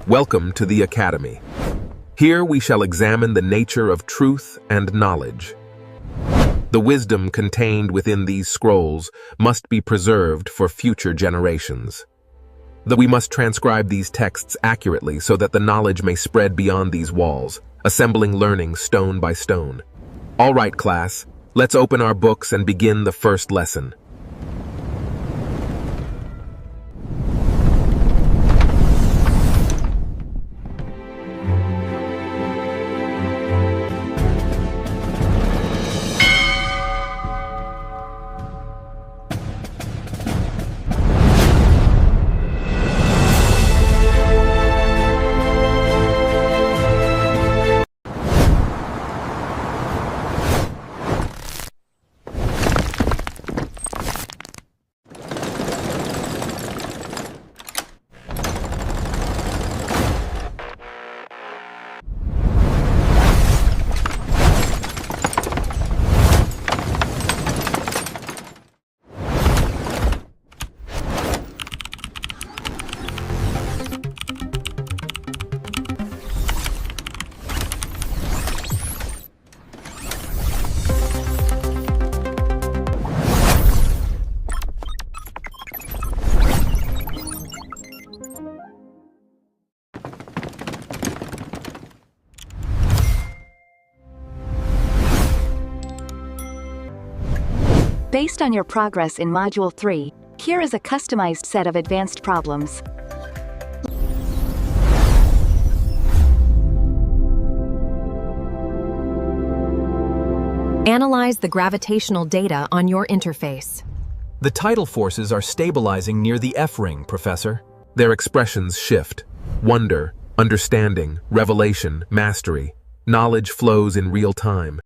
Welcome to the Academy. Here we shall examine the nature of truth and knowledge. The wisdom contained within these scrolls must be preserved for future generations. We must transcribe these texts accurately so that the knowledge may spread beyond these walls, assembling learning stone by stone. All right, class, let's open our books and begin the first lesson. Based on your progress in Module 3, here is a customized set of advanced problems. Analyze the gravitational data on your interface. The tidal forces are stabilizing near the F ring, Professor. Their expressions shift. Wonder, understanding, revelation, mastery. Knowledge flows in real time.